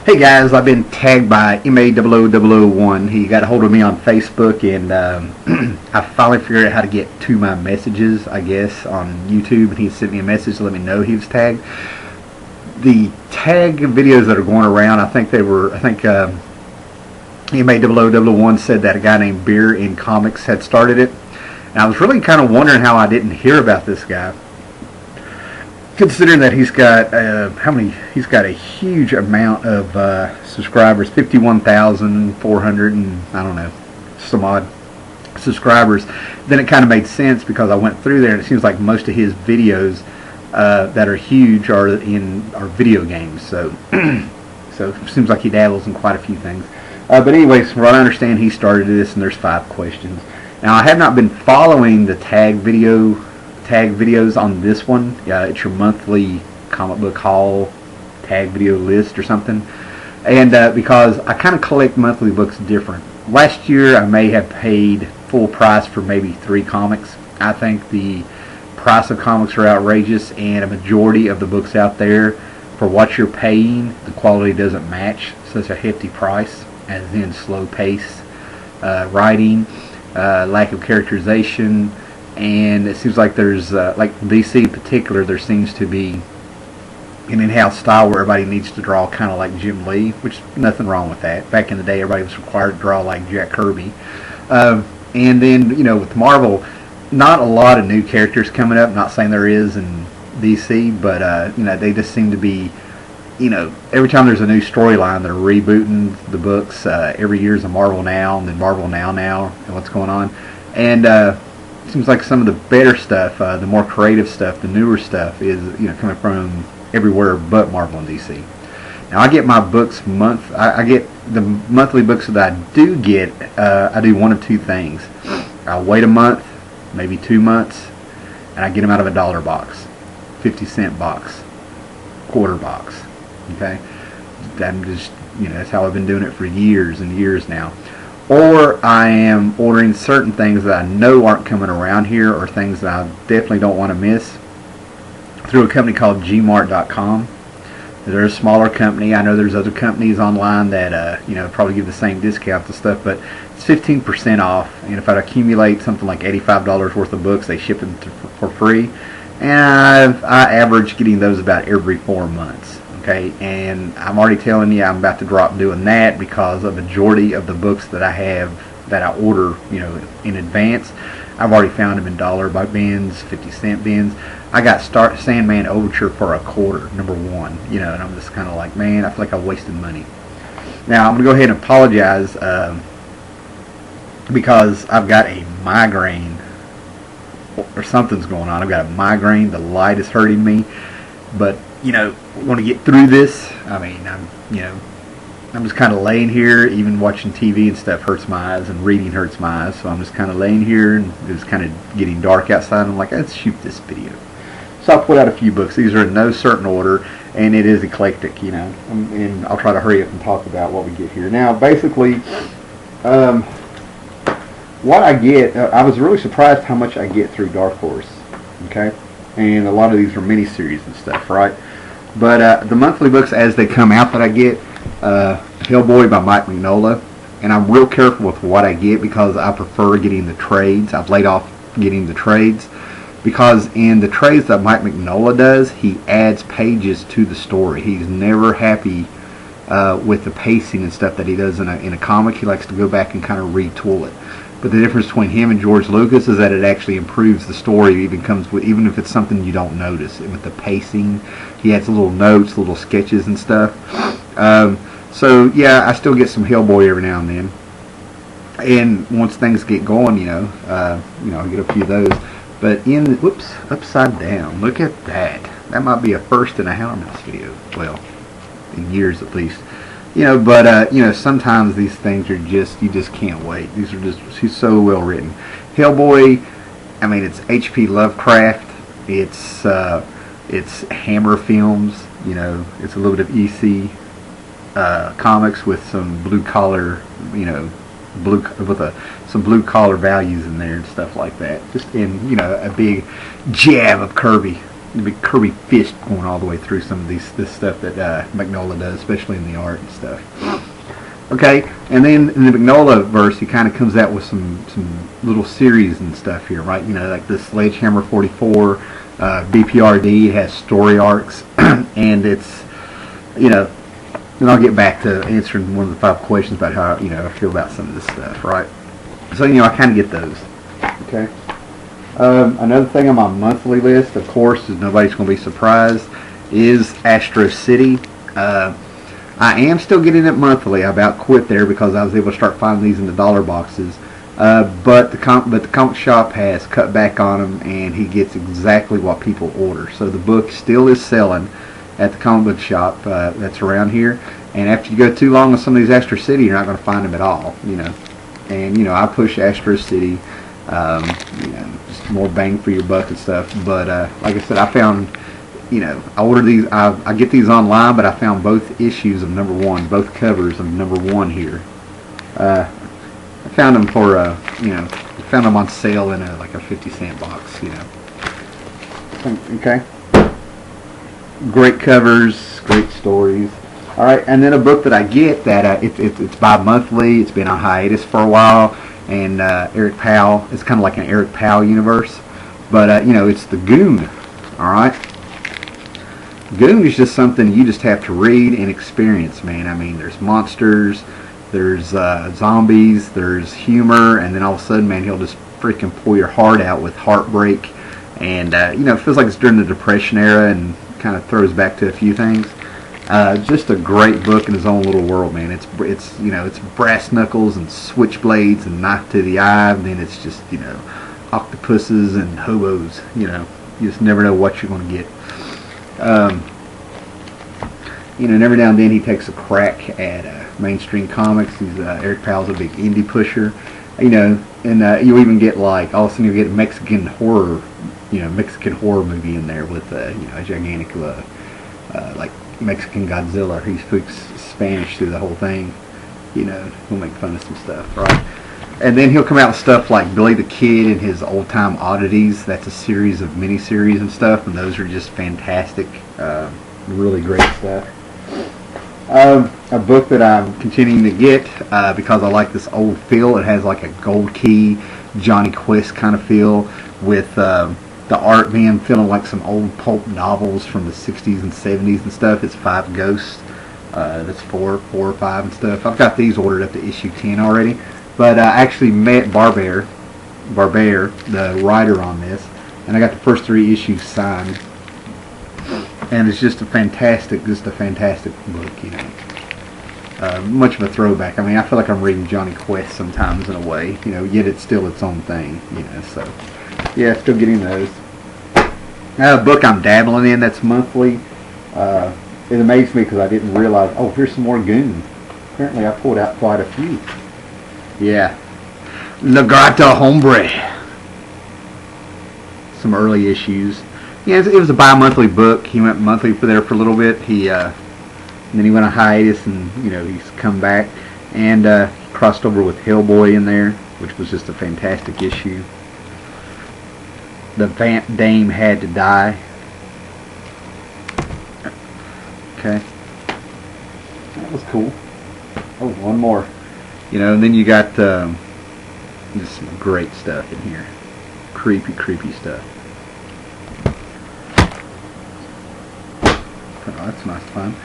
Hey guys, I've been tagged by MA0001. He got a hold of me on Facebook, and I finally figured out how to get to my messages, I guess, on YouTube, and he sent me a message to let me know he was tagged. The tag videos that are going around, I think MA0001 said that a guy named Beer in Comics had started it. And I was really kind of wondering how I didn't hear about this guy, considering that he's got he's got a huge amount of subscribers, 51,400 and I don't know, some odd subscribers. Then it kind of made sense because I went through there and it seems like most of his videos that are huge are video games. So so it seems like he dabbles in quite a few things. But anyways, from what I understand, he started this, and there's 5 questions. Now, I have not been following the tag videos on this one. It's your monthly comic book haul tag video list or something. And because I kind of collect monthly books different. Last year I may have paid full price for maybe 3 comics. I think the price of comics are outrageous, and a majority of the books out there, for what you're paying, the quality doesn't match such a hefty price, as in slow pace writing, lack of characterization. And it seems like there's, like DC in particular, there seems to be an in-house style where everybody needs to draw kind of like Jim Lee, which nothing wrong with that. Back in the day, everybody was required to draw like Jack Kirby. And then, you know, with Marvel, not a lot of new characters coming up. Not saying there is in DC, but, you know, they just seem to be, you know, every time there's a new storyline, they're rebooting the books. Every year's a Marvel Now, and then Marvel Now, and what's going on. And, seems like some of the better stuff, the more creative stuff, the newer stuff is, you know, coming from everywhere but Marvel and DC. Now, I get my books I get the monthly books that I do get. I do one of 2 things. I'll wait a month, maybe 2 months, and I get them out of a dollar box, 50-cent box, quarter box. Okay, I'm just, you know, that's how I've been doing it for years and years now. Or I am ordering certain things that I know aren't coming around here, or things that I definitely don't want to miss, through a company called Gmart.com. They're a smaller company. I know there's other companies online that you know, probably give the same discounts and stuff, but it's 15% off. And if I accumulate something like $85 worth of books, they ship them for free. And I average getting those about every 4 months. Okay, and I'm already telling you, I'm about to drop doing that, because a majority of the books that I have, that I order, you know, in advance, I've already found them in dollar bins, 50-cent bins. I got Sandman Overture for $0.25, #1, you know, and I'm just kind of like, man, I feel like I wasted money. Now, I'm going to go ahead and apologize because I've got a migraine, or something's going on. I've got a migraine, the light is hurting me, but, you know, want to get through this. I mean, I'm just kind of laying here. Even watching TV and stuff hurts my eyes, and reading hurts my eyes. So I'm just kind of laying here, and it's kind of getting dark outside. I'm like, let's shoot this video. So I'll put out a few books. These are in no certain order, and it is eclectic, you know. And I'll try to hurry up and talk about what we get here. Now, basically, what I get, I was really surprised how much I get through Dark Horse. Okay, and a lot of these are miniseries and stuff, right? But the monthly books as they come out that I get, Hellboy by Mike Mignola, and I'm real careful with what I get because I prefer getting the trades. I've laid off getting the trades because in the trades that Mike Mignola does, he adds pages to the story. He's never happy with the pacing and stuff that he does in a comic. He likes to go back and kind of retool it. But the difference between him and George Lucas is that it actually improves the story. It even if it's something you don't notice. And with the pacing, he adds little notes, little sketches and stuff. So yeah, I still get some Hellboy every now and then. And once things get going, you know, I get a few of those. But upside down. Look at that. That might be a first in a Howlermouse video. Well, in years at least. You know, but, you know, sometimes these things are just, you just can't wait. These are just, she's so well written. Hellboy, I mean, it's H.P. Lovecraft. It's Hammer Films. You know, it's a little bit of EC comics with some blue collar, you know, some blue collar values in there and stuff like that. Just in, you know, a big jab of Kirby. big Kirby fist going all the way through some of this stuff that Mignola does, especially in the art and stuff. Okay, and then in the Mignola verse, he kind of comes out with some little series and stuff here, right? You know, like the Sledgehammer 44, BPRD has story arcs, and it's, you know, and I'll get back to answering one of the 5 questions about how, you know, I feel about some of this stuff, right? So, you know, I kind of get those. Okay. Another thing on my monthly list, of course, is nobody's going to be surprised, is Astro City. I am still getting it monthly. I about quit there because I was able to start finding these in the dollar boxes. But the comic shop has cut back on them, and he gets exactly what people order. So the book still is selling at the comic book shop that's around here. And after you go too long with some of these Astro City, you're not going to find them at all. You know, and you know, I push Astro City. You know, just more bang for your buck and stuff. But like I said, I found, you know, I ordered these. I get these online, but I found both issues of #1, both covers of #1 here. I found them for you know, found them on sale in like a 50-cent box. You know. Okay. Great covers, great stories. All right, and then a book that I get that it's bi-monthly. It's been on hiatus for a while. And Eric Powell, it's kind of like an Eric Powell universe, but you know, it's the Goon. All right, Goon is just something you just have to read and experience, man. I mean, there's monsters, there's zombies, there's humor, and then all of a sudden, man, he'll just freaking pull your heart out with heartbreak, and you know, it feels like it's during the Depression era, and kind of throws back to a few things. Just a great book in his own little world, man. It's you know, it's brass knuckles and switchblades and knife to the eye, and then it's just, you know, octopuses and hobos. You know, you just never know what you're going to get. You know, and every now and then he takes a crack at mainstream comics. Eric Powell's a big indie pusher. You know, and you even get like all of a sudden you get a Mexican horror, you know, Mexican horror movie in there with you know, a gigantic like Mexican Godzilla. He speaks Spanish through the whole thing. You know, he'll make fun of some stuff, right? And then he'll come out with stuff like Billy the Kid and his Old Time Oddities. That's a series of miniseries and stuff, and those are just fantastic, really great stuff. A book that I'm continuing to get because I like this old feel. It has like a Gold Key, Johnny Quest kind of feel with the art being feeling like some old pulp novels from the 60s and 70s and stuff. It's 5 Ghosts. That's 4 or 5 and stuff. I've got these ordered up to issue 10 already. But I actually met Barber, the writer on this, and I got the first 3 issues signed. And it's just a fantastic book, you know. Much of a throwback. I mean, I feel like I'm reading Johnny Quest sometimes in a way, you know, yet it's still its own thing, you know, so. Yeah, still getting those. A book I'm dabbling in that's monthly. It amazed me because I didn't realize, oh, here's some more Goon. Apparently I pulled out quite a few. Yeah. La Gata Hombre. Some early issues. Yeah, it was a bi-monthly book. He went monthly for a little bit. And then he went on hiatus, and you know, he's come back and crossed over with Hellboy in there, which was just a fantastic issue. The Vamp Dame Had to Die. Okay, that was cool. Oh, one more. You know, and then you got just some great stuff in here. Creepy stuff. Oh, that's nice fun.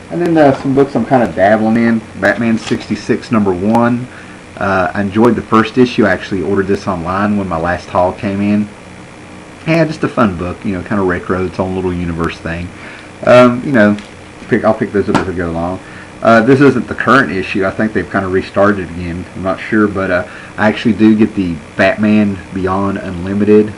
And then some books I'm kind of dabbling in. Batman 66 #1. I enjoyed the first issue. I actually ordered this online when my last haul came in. Yeah, just a fun book. You know, kind of retro, its own little universe thing. You know, I'll pick those up as I go along. This isn't the current issue. I think they've kind of restarted it again. I'm not sure, but I actually do get the Batman Beyond Unlimited,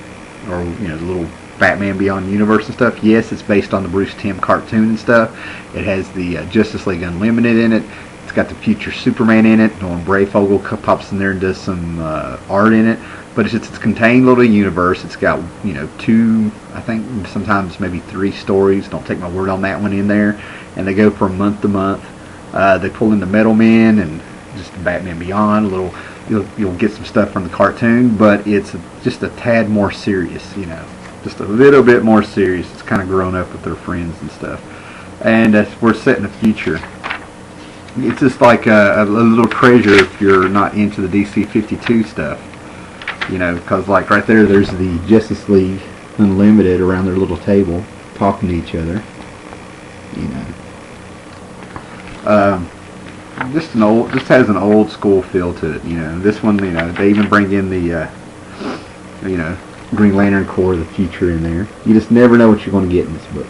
or you know, the little Batman Beyond Universe and stuff. Yes, it's based on the Bruce Timm cartoon and stuff. It has the Justice League Unlimited in it. It's got the future Superman in it. Norman Brayfogle pops in there and does some art in it. But it's contained little universe. It's got, you know, 2, I think sometimes maybe 3 stories. Don't take my word on that one in there. And they go from month to month. They pull in the Metal Men and just Batman Beyond. A little, you'll get some stuff from the cartoon, but it's just a tad more serious, you know. just a little bit more serious. It's kind of grown up with their friends and stuff. And we're set in the future. It's just like a little treasure if you're not into the DC 52 stuff. You know, because like right there's the Justice League Unlimited around their little table talking to each other. You know. Just has an old school feel to it. You know, this one, you know, they even bring in the, you know, Green Lantern Corps of the future in there. You just never know what you're going to get in this book.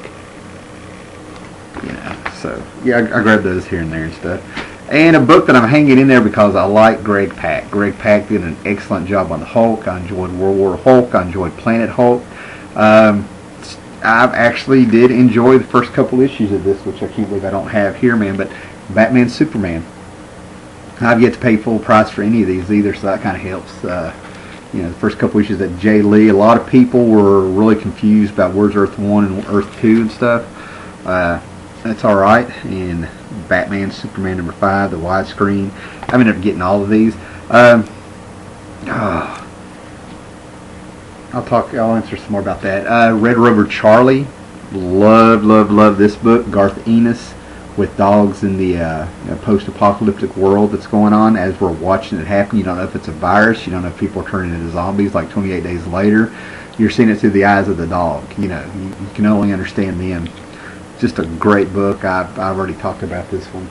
You know, so yeah, I grabbed those here and there and stuff. And a book that I'm hanging in there because I like Greg Pak. Greg Pak did an excellent job on the Hulk. I enjoyed World War Hulk. I enjoyed Planet Hulk. I actually did enjoy the first couple issues of this, which I can't believe I don't have here, man. But Batman, Superman. I've yet to pay full price for any of these either, so that kind of helps. You know, the first couple issues that Jay Lee, a lot of people were really confused about where's Earth 1 and Earth 2 and stuff. That's alright. And Batman, Superman number 5, the widescreen. I ended up getting all of these. I'll answer some more about that. Red Rover Charlie. Love this book. Garth Ennis with dogs in the post-apocalyptic world that's going on as we're watching it happen. You don't know if it's a virus. You don't know if people are turning into zombies like 28 days later. You're seeing it through the eyes of the dog. You know, you can only understand them. Just a great book. I've already talked about this one.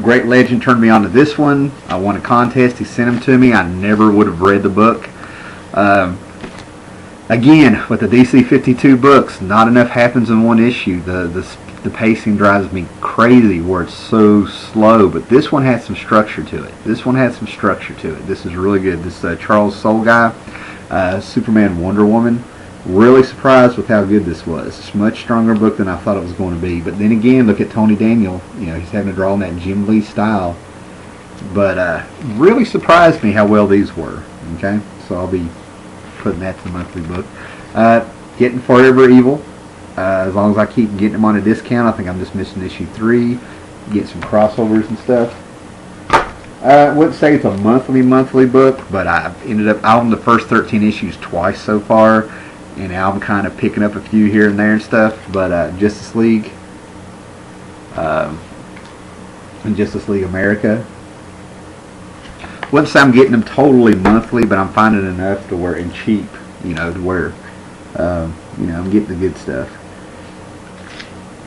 Great Legend turned me on to this one. I won a contest. He sent them to me. I never would have read the book. Again, with the DC 52 books, not enough happens in one issue. The pacing drives me crazy where it's so slow, but this one has some structure to it. This is really good. This Charles Soule guy, Superman, Wonder Woman. Really surprised with how good this was. It's a much stronger book than I thought it was going to be. But then again, look at Tony Daniel. You know, he's having to draw in that Jim Lee style. But really surprised me how well these were. Okay, so I'll be putting that to the monthly book. Getting Forever Evil. As long as I keep getting them on a discount, I think I'm just missing issue 3. Get some crossovers and stuff. I wouldn't say it's a monthly book, but I've ended up on the first 13 issues twice so far. And now I'm kind of picking up a few here and there and stuff. But Justice League and Justice League America. Wouldn't say I'm getting them totally monthly, but I'm finding enough to where and cheap, you know, to where you know, I'm getting the good stuff.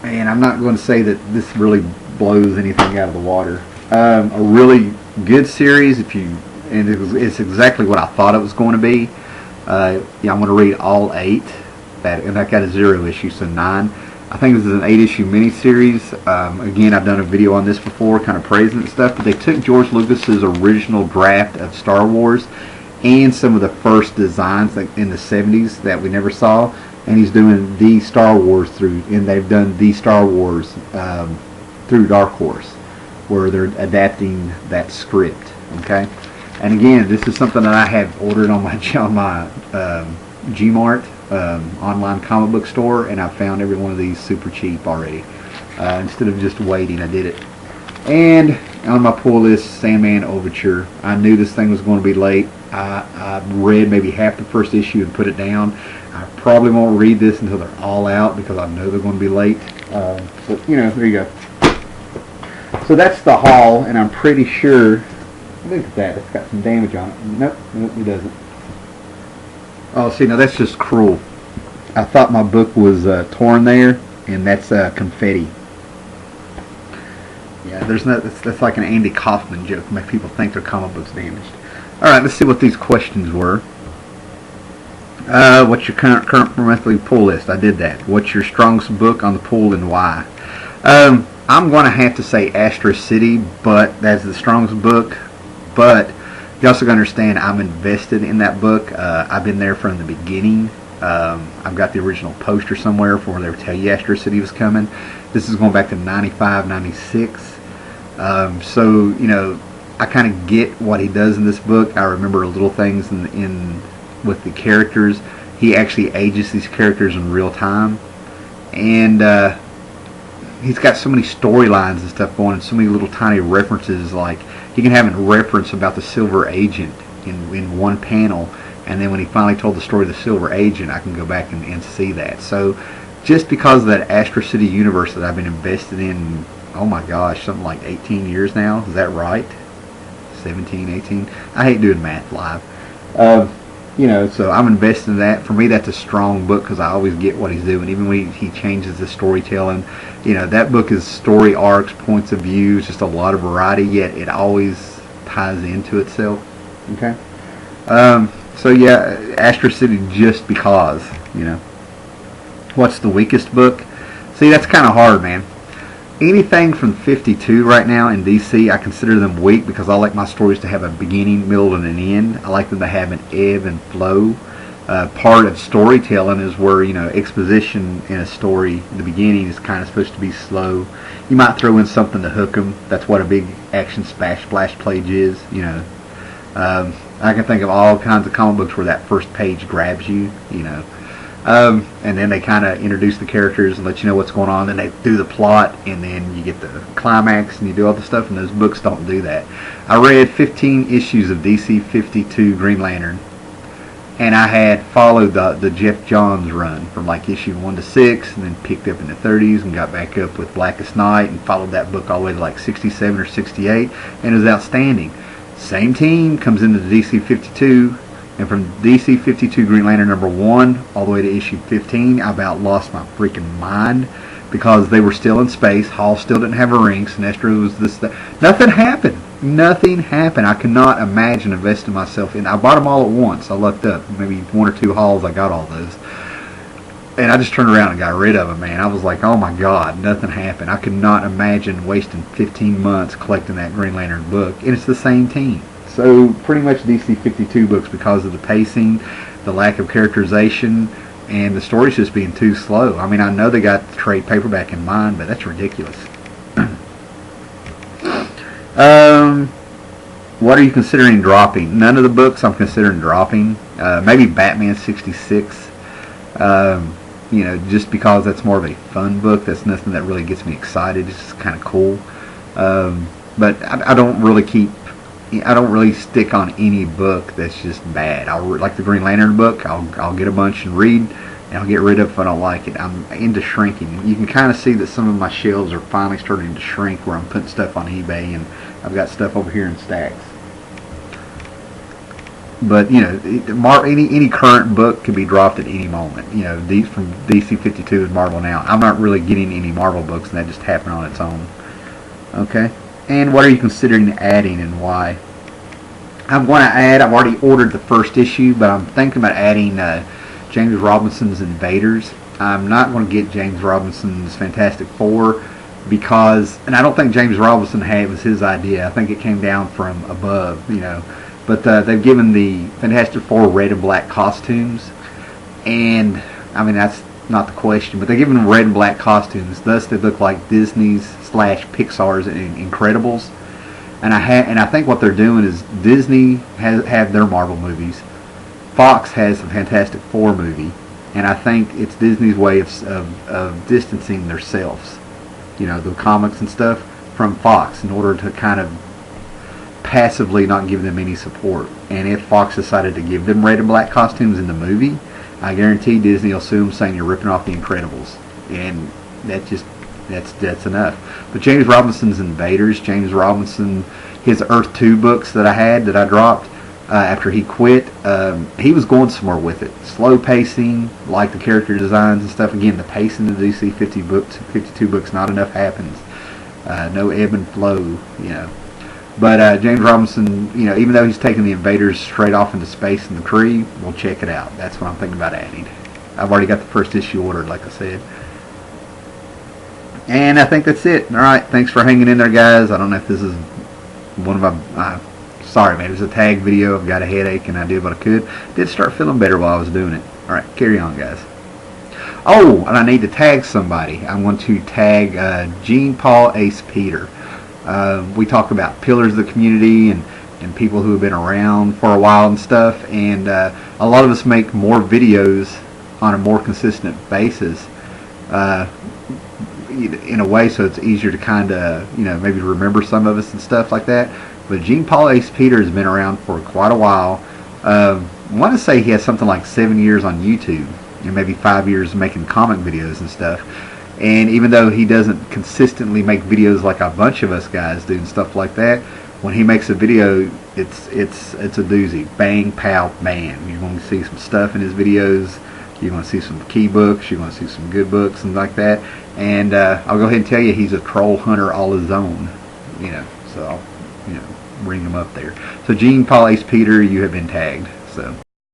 And I'm not going to say that this really blows anything out of the water. A really good series, it's exactly what I thought it was going to be. Yeah, I'm going to read all 8, and that got a 0 issue, so 9. I think this is an 8-issue miniseries. Again, I've done a video on this before, kind of praising it and stuff, but they took George Lucas's original draft of Star Wars and some of the first designs like in the 70s that we never saw, and he's doing the Star Wars they've done the Star Wars through Dark Horse, where they're adapting that script. Okay. And again, this is something that I have ordered on my Gmart online comic book store, and I found every one of these super cheap already. Instead of just waiting, I did it. And on my pull list, Sandman Overture. I knew this thing was going to be late. I read maybe half the first issue and put it down. I probably won't read this until they're all out because I know they're going to be late. But, you know, there you go. So that's the haul, and I'm pretty sure... Look at that. It's got some damage on it. Nope, it doesn't. Oh, see, now that's just cruel. I thought my book was torn there, and that's confetti. Yeah, that's like an Andy Kaufman joke. Make people think their comic book's damaged. All right, let's see what these questions were. What's your current monthly pull list? I did that. What's your strongest book on the pull and why? I'm going to have to say Astro City, but that's the strongest book. But you also got to understand I'm invested in that book. I've been there from the beginning. I've got the original poster somewhere for where they would tell you Astro City was coming. This is going back to 95, 96. So, you know, I kind of get what he does in this book. I remember little things in with the characters. He actually ages these characters in real time. And he's got so many storylines and stuff going, and so many little tiny references. Like, he can have a reference about the Silver Agent in one panel, And then when he finally told the story of the Silver Agent, I can go back and see that. So just because of that Astro City universe that I've been invested in, oh my gosh, something like 18 years now. Is that right? 17, 18? I hate doing math live. So I'm invested in that. For me, that's a strong book because I always get what he's doing. Even when he changes the storytelling, that book is story arcs, points of view, just a lot of variety, yet it always ties into itself. Okay? So yeah, Astro City just because, What's the weakest book? See, that's kind of hard, man. Anything from 52 right now in DC, I consider them weak because I like my stories to have a beginning, middle, and an end. I like them to have an ebb and flow. Part of storytelling is where, exposition in a story, the beginning is kind of supposed to be slow. You might throw in something to hook them. That's what a big action splash page is, I can think of all kinds of comic books where that first page grabs you, and then they kind of introduce the characters and let you know what's going on, and they do the plot, and then you get the climax and you do all the stuff, and those books don't do that. I read 15 issues of DC 52 Green Lantern, and I had followed the Jeff Johns run from like issue 1 to 6, and then picked up in the 30s and got back up with Blackest Night and followed that book all the way to like 67 or 68, and it was outstanding. Same team comes into DC 52, and from DC 52 Green Lantern number 1 all the way to issue 15, I about lost my freaking mind because they were still in space. Hall still didn't have a ring. Sinestro was this. Nothing happened. Nothing happened. I could not imagine investing myself in. I bought them all at once. I lucked up. Maybe 1 or 2 hauls, I got all those. And I just turned around and got rid of them, man. I was like, oh my God, nothing happened. I could not imagine wasting 15 months collecting that Green Lantern book. And it's the same team. So pretty much DC 52 books because of the pacing, the lack of characterization, and the stories just being too slow. I mean, I know they got the trade paperback in mind, but that's ridiculous. What are you considering dropping? None of the books I'm considering dropping. Maybe Batman 66. Just because that's more of a fun book. That's nothing that really gets me excited. It's just kind of cool. But I don't really stick on any book that's just bad. Like the Green Lantern book, I'll get a bunch and read, and I'll get rid of if I don't like it. I'm into shrinking. You can kind of see that some of my shelves are finally starting to shrink where I'm putting stuff on eBay, and I've got stuff over here in stacks. But any current book could be dropped at any moment. From DC 52 and Marvel now. I'm not really getting any Marvel books, and that just happened on its own. Okay. And what are you considering adding and why? I'm going to add, I've already ordered the first issue, but I'm thinking about adding James Robinson's Invaders. I'm not going to get James Robinson's Fantastic Four because, and I don't think James Robinson it was his idea. I think it came down from above, But they've given the Fantastic Four red and black costumes, and I mean that's not the question, but they're giving them red and black costumes. Thus, they look like Disney's / Pixar's Incredibles. And I think what they're doing is Disney have their Marvel movies, Fox has the Fantastic Four movie, and I think it's Disney's way of distancing themselves, the comics and stuff, from Fox in order to kind of passively not give them any support. And if Fox decided to give them red and black costumes in the movie, I guarantee Disney will sue them saying you're ripping off the Incredibles, and that's enough. But James Robinson's Invaders, James Robinson, his Earth 2 books that I dropped after he quit, he was going somewhere with it. Slow pacing, like the character designs and stuff. Again, the pacing of the DC 52 books, not enough happens. No ebb and flow, But James Robinson, even though he's taking the Invaders straight off into space in the Kree, we'll check it out. That's what I'm thinking about adding. I've already got the first issue ordered, like I said. And I think that's it. All right, thanks for hanging in there, guys. I don't know if this is one of my... sorry, man. It was a tag video. I've got a headache, and I did what I could. Did start feeling better while I was doing it. All right, carry on, guys. Oh, and I need to tag somebody. I want to tag GenePaulAcePeter. We talk about pillars of the community and people who have been around for a while and stuff, and a lot of us make more videos on a more consistent basis in a way, so it's easier to kind of maybe remember some of us and stuff like that. But GenePaulAcePeter has been around for quite a while. I want to say he has something like 7 years on YouTube, and maybe 5 years making comic videos and stuff. And even though he doesn't consistently make videos like a bunch of us guys do and stuff like that, when he makes a video, it's a doozy. Bang, pow, bam. You're going to see some stuff in his videos. You're going to see some key books. You're going to see some good books and like that. And I'll go ahead and tell you, he's a troll hunter all his own. So I'll bring him up there. So GenePaulAcePeter, you have been tagged. So.